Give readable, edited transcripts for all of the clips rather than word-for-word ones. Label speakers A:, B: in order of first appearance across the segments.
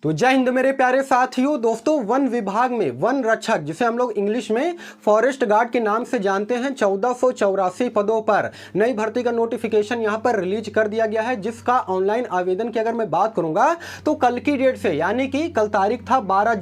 A: तो जय हिंद मेरे प्यारे साथियों। दोस्तों, वन विभाग में वन रक्षक, जिसे हम लोग इंग्लिश में फॉरेस्ट गार्ड के नाम से जानते हैं, 1484 पदों पर नई भर्ती का नोटिफिकेशन यहां पर रिलीज कर दिया गया है, जिसका ऑनलाइन आवेदन की अगर मैं बात करूंगा तो कल की डेट से, यानी कि कल तारीख था 12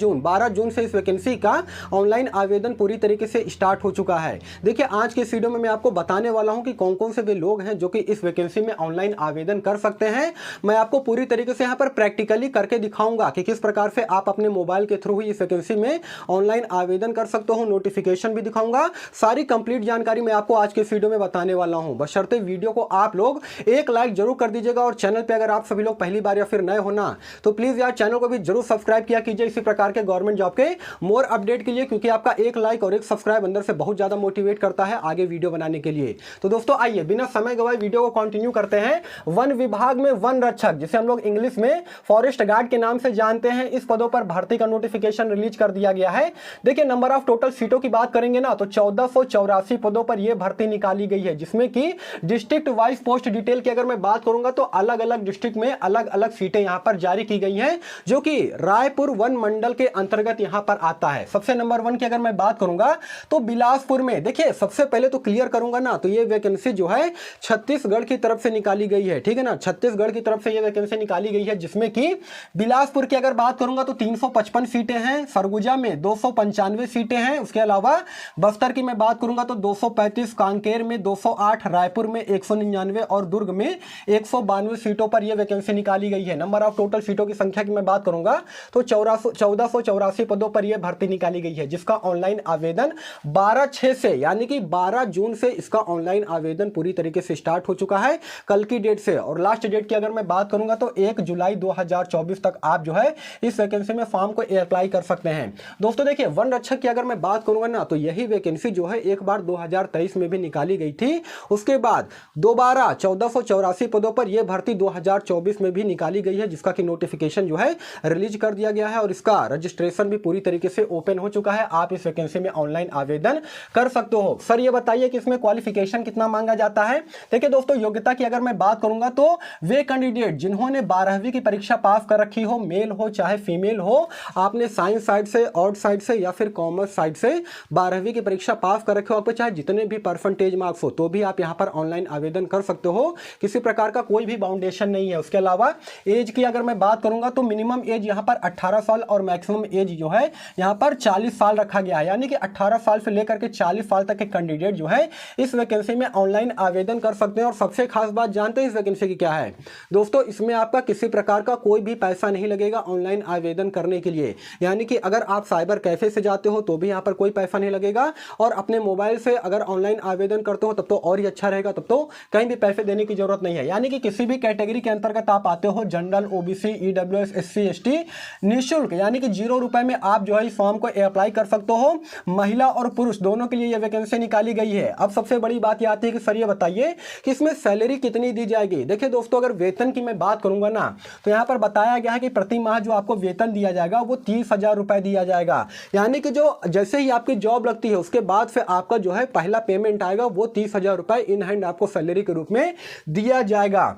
A: जून से इस वैकेंसी का ऑनलाइन आवेदन पूरी तरीके से स्टार्ट हो चुका है। देखिए, आज के इस वीडियो में मैं आपको बताने वाला हूं कि कौन कौन से वे लोग हैं जो कि इस वैकेंसी में ऑनलाइन आवेदन कर सकते हैं। मैं आपको पूरी तरीके से यहां पर प्रैक्टिकली करके दिखाऊंगा कि किस प्रकार से आप अपने मोबाइल के थ्रू ही इस वैकेंसी में ऑनलाइन आवेदन कर सकते हो। नोटिफिकेशन भी दिखाऊंगा, सारी कंप्लीट जानकारी मैं आपको आज के इस वीडियो में बताने वाला हूं। बशर्ते वीडियो को आप लोग एक लाइक जरूर कर दीजिएगा, और चैनल पे अगर आप सभी लोग पहली बार या फिर नए हो ना, तो प्लीज यार चैनल को भी जरूर सब्सक्राइब किया कीजिए इसी प्रकार के गवर्नमेंट जॉब के मोर अपडेट के लिए, क्योंकि आपका एक लाइक और एक सब्सक्राइब अंदर से बहुत ज्यादा मोटिवेट करता है आगे वीडियो बनाने के लिए। तो दोस्तों, आइए बिना समय गवाए वीडियो को कंटिन्यू करते हैं। वन विभाग में वन रक्षक, जिसे हम लोग इंग्लिश में फॉरेस्ट गार्ड के नाम से जानते हैं, इस पदों पर भर्ती का नोटिफिकेशन रिलीज कर दिया गया है। देखिए, नंबर ऑफ टोटल सीटों की बात करेंगे ना, तो 1484 पदों पर यह भर्ती निकाली गई है, जिसमें कि डिस्ट्रिक्ट वाइज पोस्ट डिटेल की अगर मैं बात करूंगा तो अलग अलग डिस्ट्रिक्ट में अलग अलग सीटें यहां पर जारी की गई हैं, जो कि रायपुर वन मंडल के अंतर्गत यहां पर आता है। सबसे नंबर 1 की अगर मैं बात करूंगा तो बिलासपुर में, देखिए सबसे पहले तो क्लियर करूंगा ना, तो यह वैकेंसी जो है छत्तीसगढ़ की तरफ से निकाली गई है, ठीक है ना। छत्तीसगढ़ की तरफ से यह वैकेंसी निकाली गई है, जिसमें कि बिलासपुर की अगर बात करूंगा तो 355 सीटें हैं, सरगुजा में 295 सीटें हैं, उसके अलावा बस्तर की मैं बात करूंगा तो 235, कांकेर में 208, रायपुर में 199 और दुर्ग में 192 सीटों पर यह वैकेंसी निकाली गई है। नंबर ऑफ टोटल सीटों की संख्या की मैं बात करूंगा तो 1484 पदों पर यह भर्ती निकाली गई है, जिसका ऑनलाइन आवेदन 12/6 से, यानी कि 12 जून से इसका ऑनलाइन आवेदन पूरी तरीके से स्टार्ट हो चुका है कल की डेट से। और लास्ट डेट की अगर मैं बात करूंगा तो 1 जुलाई 2024 तक आप जो है इस वैकेंसी में फॉर्म को अप्लाई कर सकते हैं। दोस्तों देखिए, वन रक्षक की अगर मैं बात करूंगा ना, तो यही वैकेंसी जो है एक बार 2023 में भी निकाली गई थी, उसके बाद दोबारा 1484 पदों पर यह भर्ती 2024 में भी निकाली गई है, जिसका कि नोटिफिकेशन जो है रिलीज कर दिया गया है और इसका रजिस्ट्रेशन भी पूरी तरीके से ओपन हो चुका है। आप इस वैकेंसी में ऑनलाइन आवेदन कर सकते हो। सर ये बताइए कि इसमें क्वालिफिकेशन कितना मांगा जाता है। देखिए दोस्तों, योग्यता की अगर मैं बात करूंगा तो वे कैंडिडेट जिन्होंने 12वीं की परीक्षा पास कर रखी हो, मेल हो चाहे फीमेल हो, आपने साइंस साइड से, आर्ट साइड से या फिर कॉमर्स साइड से 12वीं की परीक्षा पास कर रखे हो, आपको चाहे जितने भी परसेंटेज मार्क्स हो, तो भी आप यहां पर ऑनलाइन आवेदन कर सकते हो। किसी प्रकार का कोई भी बाउंडेशन नहीं है। उसके अलावा एज की अगर मैं बात करूंगा तो मिनिमम एज यहां पर 18 साल और मैक्सिमम एज जो है यहां पर 40 साल रखा गया है, यानी कि 18 साल से लेकर के 40 साल तक के कैंडिडेट जो है इस वैकेंसी में ऑनलाइन आवेदन कर सकते हैं। और सबसे खास बात जानते हैं इस वैकेंसी की क्या है दोस्तों, इसमें आपका किसी प्रकार का कोई भी पैसा नहीं लगेगा ऑनलाइन आवेदन करने के लिए, यानी कि अगर आप साइबर कैफे से जाते हो तो भी यहां पर कोई पैसा नहीं लगेगा, और अपने मोबाइल से अगर ऑनलाइन आवेदन करते हो तब तो और ही अच्छा रहेगा, तब तो कहीं भी पैसे देने की जरूरत नहीं है। यानी कि किसी भी कैटेगरी के अंतर्गत आप आते हो, general, OBC, EWS, SC, ST, निःशुल्क यानी कि 0 रुपए में आप जो है इस फॉर्म को अप्लाई कर सकते हो। महिला और पुरुष दोनों के लिए यह वैकेंसी निकाली गई है। अब सबसे बड़ी बात यह आती है कि सर ये बताइए कि इसमें सैलरी कितनी दी जाएगी। देखिए दोस्तों, अगर वेतन की मैं बात करूंगा ना, तो यहां पर बताया गया है कि प्रति माह जो आपको वेतन दिया जाएगा वो 30,000 रुपए दिया जाएगा, यानी कि जो जैसे ही आपकी जॉब लगती है उसके बाद फिर आपका जो है पहला पेमेंट आएगा, वो 30,000 रुपए इन हैंड आपको सैलरी के रूप में दिया जाएगा।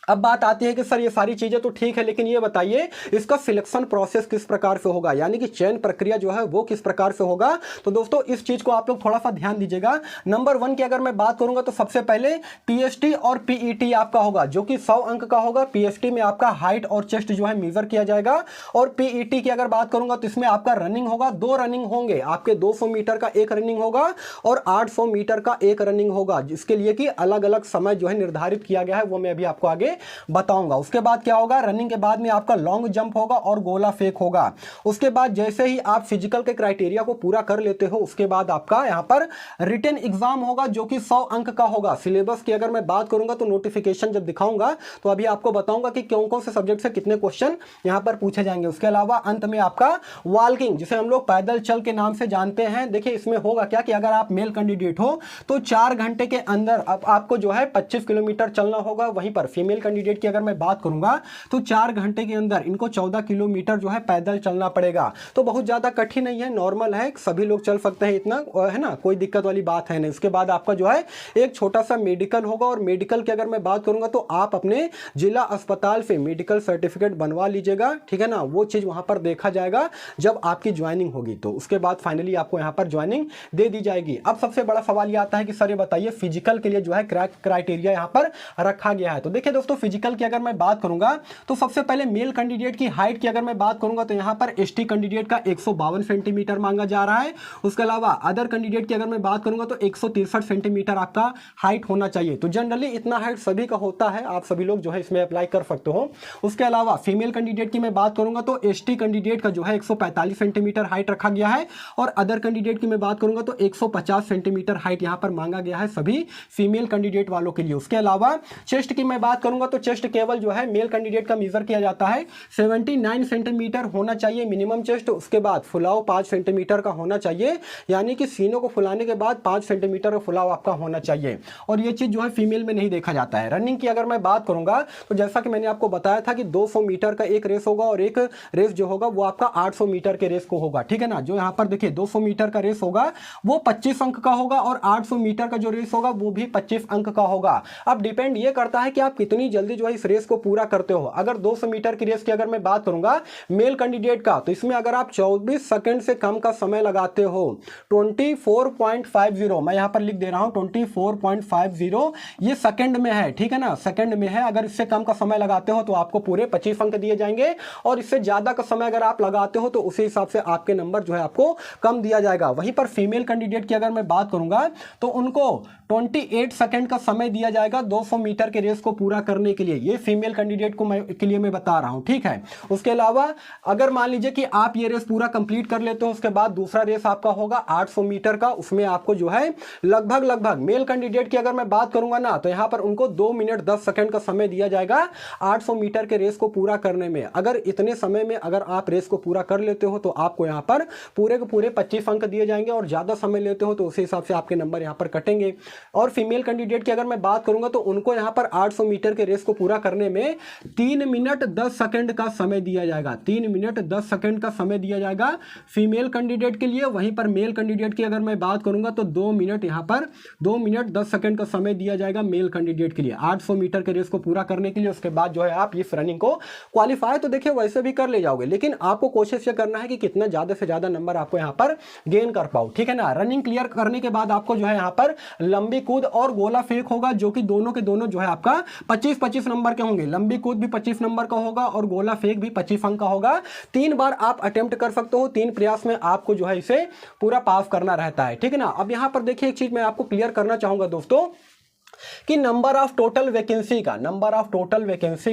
A: अब बात आती है कि सर ये सारी चीजें तो ठीक है, लेकिन ये बताइए इसका सिलेक्शन प्रोसेस किस प्रकार से होगा, यानी कि चयन प्रक्रिया जो है वो किस प्रकार से होगा। तो दोस्तों इस चीज को आप लोग थोड़ा सा ध्यान दीजिएगा। नंबर 1 की अगर मैं बात करूंगा तो सबसे पहले पीएसटी और पीईटी आपका होगा, जो कि 100 अंक का होगा। पीएसटी में आपका हाइट और चेस्ट जो है मेजर किया जाएगा, और पीईटी की अगर बात करूंगा तो इसमें आपका रनिंग होगा, 2 रनिंग होंगे आपके, 200 मीटर का एक रनिंग होगा और 800 मीटर का एक रनिंग होगा, जिसके लिए कि अलग अलग समय जो है निर्धारित किया गया है, वो मैं अभी आपको आगे बताऊंगा। उसके बाद क्या होगा, रनिंग के बाद में आपका लॉन्ग जंप होगा और गोला फेंक होगा। उसके बाद जैसे ही आप फिजिकल के क्राइटेरिया को पूरा कर लेते हो, उसके बाद आपका यहां पर रिटन एग्जाम होगा, जो कि 100 अंक का होगा। सिलेबस की अगर मैं बात करूंगा तो नोटिफिकेशन जब दिखाऊंगा तो अभी आपको बताऊंगा कि कौन कौन से सब्जेक्ट से कितने क्वेश्चन यहां पर पूछे जाएंगे। उसके अलावा अंत में आपका वॉकिंग, जिसे हम लोग पैदल चल के नाम से जानते हैं। देखिए इसमें होगा क्या कि अगर आप मेल कैंडिडेट हो तो 4 घंटे के अंदर आपको जो है 25 किलोमीटर चलना होगा, वहीं पर फीमेल कैंडिडेट की अगर मैं बात करूंगा तो 4 घंटे के अंदर इनको 14 किलोमीटर जो है पैदल चलना पड़ेगा। तो बहुत ज़्यादा कठिन नहीं है, नॉर्मल है, सभी लोग चल सकते हैं इतना, है ना, कोई दिक्कत वाली बात है नहीं। उसके बाद आपका जो है एक छोटा सा मेडिकल होगा, और मेडिकल की अगर मैं बात करूंगा तो आप अपने जिला अस्पताल से मेडिकल सर्टिफिकेट बनवा लीजिएगा, ठीक है ना, वो चीज़ वहां पर देखा जाएगा जब आपकी ज्वाइनिंग होगी, तो उसके बाद फाइनली आपको यहाँ पर ज्वाइनिंग दे दी जाएगी। अब सबसे बड़ा सवाल ये आता है कि सर ये बताइए फिजिकल के लिए जो है क्राइटेरिया यहाँ पर रखा गया है। तो देखिए दोस्तों, फिजिकल की अगर मैं बात करूंगा तो सबसे पहले मेल कैंडिडेट की हाइट की अगर मैं बात करूंगा तो यहाँ पर एसटी कैंडिडेट का 152 सेंटीमीटर मांगा जा रहा है। उसके अलावा अदर कैंडिडेट की अगर मैं बात करूंगा तो 163 सेंटीमीटर आपका हाइट होना चाहिए। तो जनरली इतना हाइट सभी का होता है, आप सभी लोग जो है इसमें अप्लाई कर सकते हो। उसके अलावा फीमेल कैंडिडेट की मैं बात करूंगा तो एसटी कैंडिडेट का जो है 145 सेंटीमीटर हाइट रखा गया है, और अदर कैंडिडेट की मैं बात करूंगा तो 150 सेंटीमीटर हाइट यहां पर मांगा गया है सभी फीमेल कैंडिडेट वालों के लिए। उसके अलावा चेस्ट की मैं बात करूंगा तो चेस्ट केवल जो है मेल कैंडिडेट का मेजर किया जाता है 79 सेंटीमीटर होना चाहिए मिनिमम चेस्ट। उसके बाद फुलाव 5 सेंटीमीटर का होना चाहिए, यानी कि सीनों को फुलाने के बाद 5 सेंटीमीटर का फुलाव आपका होना चाहिए, और ये चीज जो है फीमेल में नहीं देखा जाता है। रनिंग की अगर मैं बात करूंगा तो जैसा कि मैंने आपको बताया था कि 200 मीटर का एक रेस होगा, और एक रेस जो होगा वो आपका 800 मीटर के रेस को होगा, ठीक है ना। जो यहाँ पर देखिए 200 मीटर का रेस होगा वो 25 अंक का होगा, और 800 मीटर का जो रेस होगा वो भी 25 अंक का होगा। अब डिपेंड ये करता है कि आप कितनी जल्दी जो है इस रेस को पूरा करते हो। अगर 200 मीटर की रेस की अगर मैं बात करूंगा मेल कैंडिडेट का, तो इसमें अगर आप 24 सेकंड से कम का समय लगाते हो, 24.50 मैं यहां पर लिख दे रहा हूं 24.50, ये सेकंड में है, ठीक है ना, सेकंड में है। अगर इससे कम का समय लगाते हो तो आपको पूरे 25 अंक दिए जाएंगे, और इससे ज्यादा का समय अगर आप लगाते हो तो उसी हिसाब से आपके नंबर जो है आपको कम दिया जाएगा। वहीं पर फीमेल कैंडिडेट की अगर मैं बात करूंगा तो उनको 28 सेकंड का समय दिया जाएगा 200 मीटर के रेस को पूरा करने के लिए। ये फीमेल कैंडिडेट को के लिए मैं बता रहा हूं, ठीक है। उसके अलावा अगर मान लीजिए कि आप ये रेस पूरा कंप्लीट कर लेते हो, उसके बाद दूसरा रेस आपका होगा 800 मीटर का, उसमें आपको जो है लगभग मेल कैंडिडेट की अगर मैं बात करूंगा ना तो यहां पर उनको 2 मिनट 10 सेकंड का समय दिया जाएगा 800 मीटर के रेस को पूरा करने में। अगर इतने समय में अगर आप रेस को पूरा कर लेते हो तो आपको यहां पर पूरे के पूरे 25 अंक दिए जाएंगे, और ज्यादा समय लेते हो तो उसी हिसाब से आपके नंबर यहां पर कटेंगे। और फीमेल कैंडिडेट की अगर मैं बात करूंगा तो उनको यहां पर 800 मीटर के रेस को पूरा करने में 3 मिनट 10 सेकंड का समय दिया जाएगा, 3 मिनट 10 सेकंड का समय दिया जाएगा फीमेल कैंडिडेट के लिए। वहीं पर मेल कैंडिडेट की अगर मैं बात करूंगा तो 2 मिनट यहां पर 2 मिनट 10 सेकंड का समय दिया जाएगा मेल कैंडिडेट के लिए 800 मीटर के रेस को पूरा करने के लिए। उसके बाद जो है आप इस रनिंग को क्वालिफाई तो देखिए वैसे भी कर ले जाओगे, लेकिन आपको कोशिश ये करना है कि कितना ज्यादा से ज्यादा नंबर आपको यहां पर गेन कर पाओ, ठीक है ना। रनिंग क्लियर करने के बाद आपको जो है यहां पर लंबी कूद और गोला फेंक होगा, जो कि दोनों के दोनों जो है आपका 25-25 नंबर के होंगे। लंबी कूद भी 25 नंबर का होगा और गोला फेंक भी 25 अंक का होगा। 3 बार आप अटेम्प्ट कर सकते हो, 3 प्रयास में आपको जो है इसे पूरा पास करना रहता है, ठीक है ना। अब यहां पर देखिए एक चीज मैं आपको क्लियर करना चाहूंगा दोस्तों कि नंबर ऑफ टोटल वैकेंसी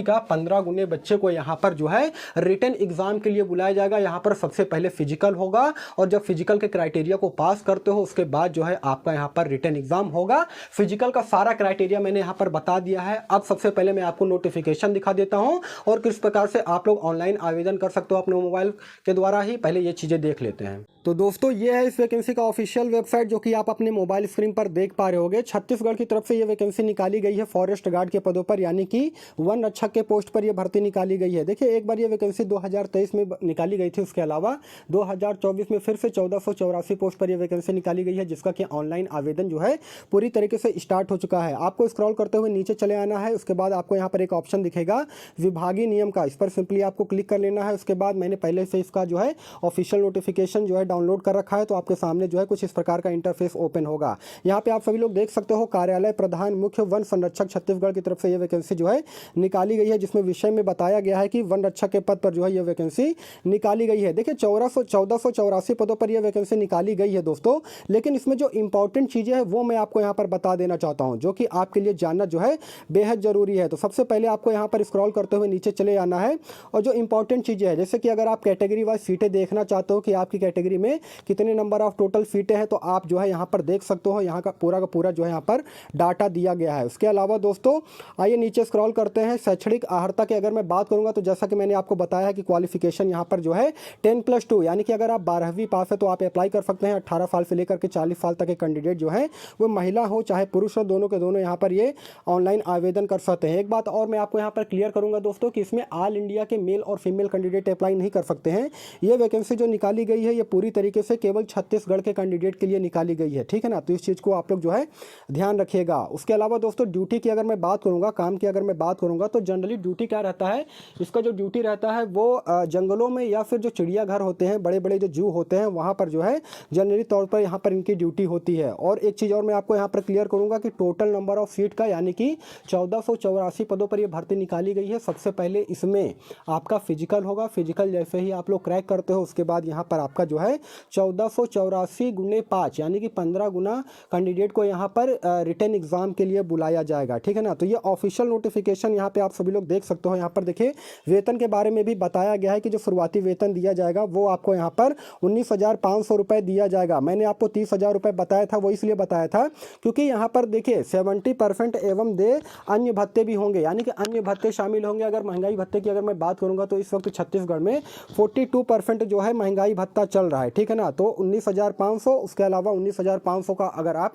A: का 15 गुने बच्चे को यहां पर जो है रिटन एग्जाम के लिए बुलाया जाएगा। यहां पर सबसे पहले फिजिकल होगा, और जब फिजिकल के क्राइटेरिया को पास करते हो उसके बाद जो है आपका यहां पर रिटन एग्जाम होगा। फिजिकल का सारा क्राइटेरिया मैंने यहां पर बता दिया है। अब सबसे पहले मैं आपको नोटिफिकेशन दिखा देता हूं और किस प्रकार से आप लोग ऑनलाइन आवेदन कर सकते हो अपने मोबाइल के द्वारा ही। पहले ये चीजें देख लेते हैं। तो दोस्तों ये है इस वैकेंसी का ऑफिशियल वेबसाइट, जो कि आप अपने मोबाइल स्क्रीन पर देख पा रहे होंगे। छत्तीसगढ़ की तरफ से ये वैकेंसी निकाली गई है फॉरेस्ट गार्ड के पदों पर, यानी कि वन रक्षक के पोस्ट पर यह भर्ती निकाली गई है। देखिए एक बार ये वैकेंसी 2023 में निकाली गई थी, उसके अलावा 2024 में फिर से 1484 पोस्ट पर यह वैकेंसी निकाली गई है, जिसका कि ऑनलाइन आवेदन जो है पूरी तरीके से स्टार्ट हो चुका है। आपको स्क्रॉल करते हुए नीचे चले आना है। उसके बाद आपको यहाँ पर एक ऑप्शन दिखेगा विभागीय नियम का, इस पर सिंपली आपको क्लिक कर लेना है। उसके बाद मैंने पहले से इसका जो है ऑफिशियल नोटिफिकेशन जो है डाउनलोड कर रखा है, तो आपके सामने जो है कुछ इस प्रकार का इंटरफेस ओपन होगा। यहाँ पे आप सभी लोग देख सकते हो कार्यालय प्रधान मुख्य वन संरक्षक छत्तीसगढ़ की तरफ से यह वैकेंसी जो है निकाली गई है, जिसमें विषय में बताया गया है कि वन रक्षक के पद पर जो है यह वैकेंसी निकाली गई है। देखिए 1484 पदों पर यह वैकेंसी निकाली गई है दोस्तों, लेकिन इसमें जो इंपॉर्टेंट चीजें हैं वो मैं आपको यहाँ पर बता देना चाहता हूँ, जो कि आपके लिए जानना जो है बेहद जरूरी है। तो सबसे पहले आपको यहाँ पर स्क्रॉल करते हुए नीचे चले आना है, और जो इंपॉर्टेंट चीजें हैं जैसे कि अगर आप कैटेगरी वाइज सीटें देखना चाहते हो कि आपकी कैटेगरी फील्ड में कितने नंबर ऑफ टोटल सीटें हैं, तो आप जो है यहाँ पर देख सकते हो, यहाँ का पूरा जो है यहाँ पर डाटा दिया गया है। उसके अलावा दोस्तों आइए नीचे स्क्रॉल करते हैं। शैक्षणिक अर्हता की अगर मैं बात करूँगा तो जैसा कि मैंने आपको बताया कि क्वालिफिकेशन यहाँ पर जो है 10+2, यानी कि अगर आप 12वीं पास है तो आप अप्लाई कर सकते हैं। 18 साल से लेकर के 40 साल तक के कैंडिडेट जो है वो महिला हो चाहे पुरुष हो, दोनों के दोनों यहाँ पर ये ऑनलाइन आवेदन कर सकते हैं। एक बात और मैं आपको यहाँ पर क्लियर करूँगा दोस्तों कि इसमें ऑल इंडिया के मेल और फीमेल कैंडिडेट अप्लाई नहीं कर सकते हैं। ये वैकेंसी जो निकाली गई है ये पूरी तरीके से केवल छत्तीसगढ़ के कैंडिडेट के लिए निकाली गई है, ठीक है ना। तो इस चीज़ को आप लोग जो है ध्यान रखिएगा। उसके अलावा दोस्तों ड्यूटी की अगर मैं बात करूँगा, काम की अगर मैं बात करूँगा तो जनरली ड्यूटी क्या रहता है, इसका जो ड्यूटी रहता है वो जंगलों में या फिर जो चिड़ियाघर होते हैं, बड़े बड़े जो जू होते हैं वहाँ पर जो है जनरली तौर पर यहाँ पर इनकी ड्यूटी होती है। और एक चीज़ और मैं आपको यहाँ पर क्लियर करूँगा कि टोटल नंबर ऑफ सीट का यानी कि 1484 पदों पर ये भर्ती निकाली गई है। सबसे पहले इसमें आपका फिजिकल होगा, फिजिकल जैसे ही आप लोग क्रैक करते हो उसके बाद यहाँ पर आपका जो है 1484 गुने 5 यानी कि 15 गुना कैंडिडेट को यहाँ पर रिटन एग्जाम के लिए बुलाया जाएगा, ठीक है ना। तो ये ऑफिशियल नोटिफिकेशन यहाँ पे आप सभी लोग देख सकते हो। यहाँ पर देखिए वेतन के बारे में भी बताया गया है कि जो शुरुआती वेतन दिया जाएगा वो आपको यहाँ पर 19,500 रुपये दिया जाएगा। मैंने आपको 30,000 रुपये बताया था, वो इसलिए बताया था क्योंकि यहाँ पर देखिए 70% एवं दे अन्य भत्ते भी होंगे, यानी कि अन्य भत्ते शामिल होंगे। अगर महंगाई भत्ते की अगर मैं बात करूँगा तो इस वक्त छत्तीसगढ़ में 42% जो है महंगाई भत्ता चल रहा है, ठीक है ना। तो 19,500, उसके अलावा 19,500 का अगर आप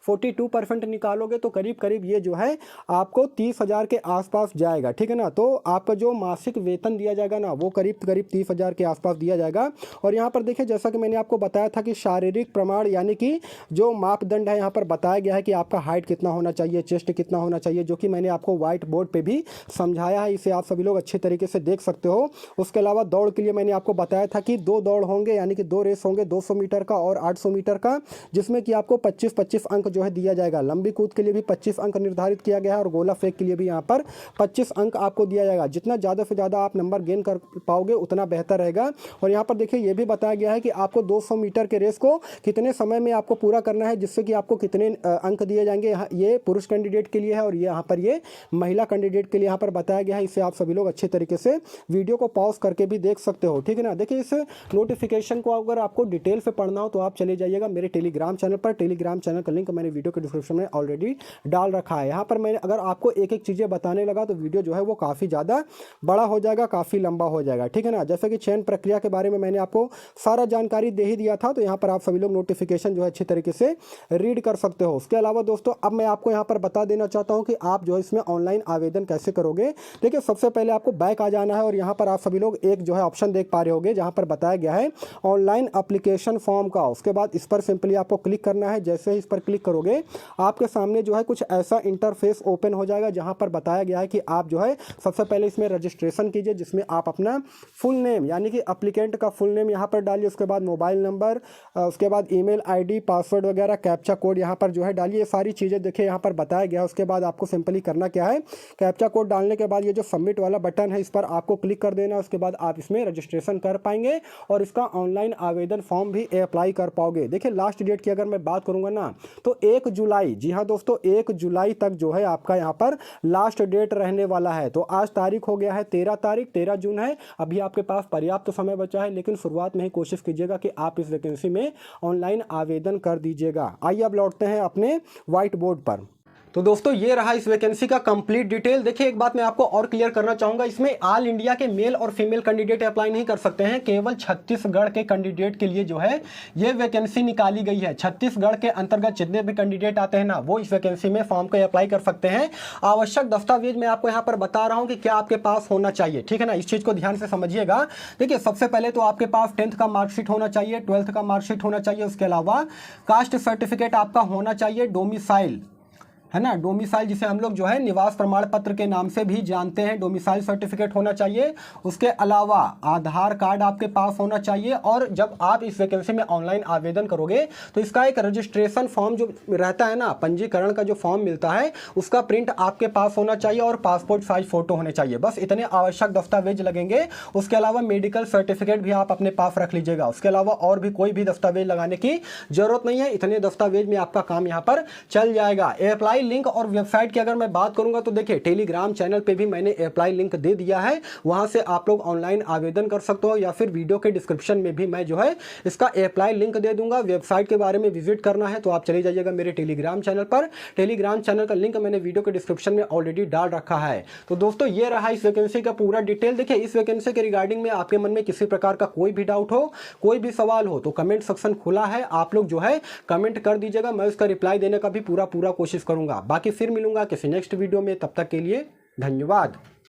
A: 42% निकालोगे तो करीब करीब ये जो है आपको 30,000 के आसपास जाएगा, ठीक है ना। तो आपका जो मासिक वेतन दिया जाएगा ना वो करीब करीब 30,000 के आसपास दिया जाएगा। और यहाँ पर देखिए जैसा कि मैंने आपको बताया था कि शारीरिक प्रमाण यानी कि जो मापदंड है यहाँ पर बताया गया है कि आपका हाइट कितना होना चाहिए, चेस्ट कितना होना चाहिए, जो कि मैंने आपको व्हाइट बोर्ड पे भी समझाया है, इसे आप सभी लोग अच्छे तरीके से देख सकते हो। उसके अलावा दौड़ के लिए मैंने आपको बताया था कि 2 दौड़ होंगे, यानी कि 2 रेस होंगे, 200 मीटर का और 800 मीटर का, जिसमें कि आपको 25-25 अंक जो है दिया जाएगा। लंबी कूद के लिए भी 25 अंक निर्धारित किया गया है और गोला फेंक के लिए भी यहाँ पर 25 अंक आपको दिया जाएगा। जितना ज़्यादा से ज़्यादा आप नंबर गेन कर पाओगे उतना बेहतर रहेगा। और यहाँ पर देखिए ये भी बताया गया है कि आपको 200 मीटर के रेस को कितने समय में आपको पूरा करना है, जिससे कि आपको कितने अंक दिए जाएंगे। ये पुरुष कैंडिडेट के लिए है और ये यहाँ पर ये महिला कैंडिडेट के लिए यहाँ पर बताया गया है। इसे आप सभी लोग अच्छे तरीके से वीडियो को पॉज करके भी देख सकते हो, ठीक है ना। देखिए इस नोटिफिकेशन को अगर आपको डिटेल से पढ़ना हो तो आप चले जाइएगा मेरे टेलीग्राम चैनल पर। टेलीग्राम चैनल का लिंक मैंने वीडियो के डिस्क्रिप्शन में ऑलरेडी डाल रखा है। यहाँ पर मैंने अगर आपको एक एक चीज़ें बताने लगा तो वीडियो जो है वो काफ़ी ज़्यादा बड़ा हो जाएगा, काफ़ी लंबा हो जाएगा, ठीक है ना। जैसे कि चयन प्रक्रिया के बारे में मैंने आपको सारा जानकारी दे ही दिया था, तो यहाँ पर आप सभी लोग नोटिफिकेशन जो है अच्छी तरीके से रीड कर सकते हो। उसके अलावा दोस्तों अब मैं आपको यहाँ पर बता देना चाहता हूँ कि आप जो है इसमें ऑनलाइन आवेदन कैसे करोगे। देखिए सबसे पहले आपको बैक आ जाना है और यहाँ पर आप सभी लोग एक जो है ऑप्शन देख पा रहे होंगे जहाँ पर बताया गया है ऑनलाइन एप्लीकेशन फॉर्म का। उसके बाद इस पर सिंपली आपको क्लिक करना है। जैसे ही इस पर क्लिक करोगे आपके सामने जो है कुछ ऐसा इंटरफेस ओपन हो जाएगा जहाँ पर बताया गया है कि आप जो है सबसे पहले इसमें रजिस्ट्रेशन कीजिए, जिसमें आप अपना फुल नेम यानी कि एप्लीकेंट का फुल नेम यहाँ पर डालिए। उसके बाद मोबाइल नंबर, उसके बाद ईमेल आईडी, पासवर्ड वगैरह, कैप्चा कोड यहाँ पर जो है डालिए। ये सारी चीज़ें देखिए यहाँ पर बताया गया है। उसके बाद आपको सिंपली करना क्या है, कैप्चा कोड डालने के बाद ये जो सबमिट वाला बटन है इस पर आपको क्लिक कर देना। उसके बाद आप इसमें रजिस्ट्रेशन कर पाएंगे और इसका ऑनलाइन आवेदन फॉर्म भी अप्लाई कर पाओगे। देखिए लास्ट डेट की अगर मैं बात करूँगा ना तो 1 जुलाई, जी हाँ दोस्तों 1 जुलाई तक जो है आपका यहाँ पर लास्ट डेट रहने वाला है। तो आज तारीख हो गया है 13 तारीख, 13 जून है। अभी आपके पास पर्याप्त समय बचा है, लेकिन शुरुआत में ही कोशिश कीजिएगा कि आप इस वैकेंसी में ऑनलाइन आवेदन कर दीजिएगा। आइए अब लौटते हैं अपने व्हाइट बोर्ड पर। तो दोस्तों ये रहा इस वैकेंसी का कंप्लीट डिटेल। देखिए एक बात मैं आपको और क्लियर करना चाहूंगा, इसमें ऑल इंडिया के मेल और फीमेल कैंडिडेट अप्लाई नहीं कर सकते हैं। केवल छत्तीसगढ़ के कैंडिडेट के लिए जो है ये वैकेंसी निकाली गई है। छत्तीसगढ़ के अंतर्गत जितने भी कैंडिडेट आते हैं ना वो इस वैकेंसी में फॉर्म को अप्लाई कर सकते हैं। आवश्यक दस्तावेज मैं आपको यहाँ पर बता रहा हूँ कि क्या आपके पास होना चाहिए, ठीक है ना। इस चीज़ को ध्यान से समझिएगा। देखिए सबसे पहले तो आपके पास 10th का मार्कशीट होना चाहिए, 12th का मार्कशीट होना चाहिए। उसके अलावा कास्ट सर्टिफिकेट आपका होना चाहिए, डोमिसाइल है ना, डोमिसाइल जिसे हम लोग जो है निवास प्रमाण पत्र के नाम से भी जानते हैं, डोमिसाइल सर्टिफिकेट होना चाहिए। उसके अलावा आधार कार्ड आपके पास होना चाहिए। और जब आप इस वैकेंसी में ऑनलाइन आवेदन करोगे तो इसका एक रजिस्ट्रेशन फॉर्म जो रहता है ना, पंजीकरण का जो फॉर्म मिलता है उसका प्रिंट आपके पास होना चाहिए और पासपोर्ट साइज फोटो होने चाहिए। बस इतने आवश्यक दस्तावेज लगेंगे। उसके अलावा मेडिकल सर्टिफिकेट भी आप अपने पास रख लीजिएगा। उसके अलावा और भी कोई भी दस्तावेज लगाने की जरूरत नहीं है। इतने दस्तावेज में आपका काम यहाँ पर चल जाएगा। अप्लाई अप्लाई लिंक और वेबसाइट की अगर मैं बात करूंगा तो देखिए टेलीग्राम चैनल पे भी मैंने अप्लाई लिंक दे दिया है, वहां से आप लोग ऑनलाइन आवेदन कर सकते हो, या फिर वीडियो के डिस्क्रिप्शन में भी मैं जो है इसका अप्लाई लिंक दे दूंगा। वेबसाइट के बारे में विजिट करना है तो आप चले जाइएगा मेरे टेलीग्राम चैनल पर, टेलीग्राम चैनल का लिंक मैंने वीडियो के डिस्क्रिप्शन में ऑलरेडी डाल रखा है। तो दोस्तों ये रहा इस वैकेंसी का पूरा डिटेल। देखिए इस वैकेंसी के रिगार्डिंग में आपके मन में किसी प्रकार का कोई भी डाउट हो, कोई भी सवाल हो तो कमेंट सेक्शन खुला है, आप लोग जो है कमेंट कर दीजिएगा, मैं उसका रिप्लाई देने का भी पूरा कोशिश करूंगा। बाकी फिर मिलूंगा किसी नेक्स्ट वीडियो में, तब तक के लिए धन्यवाद।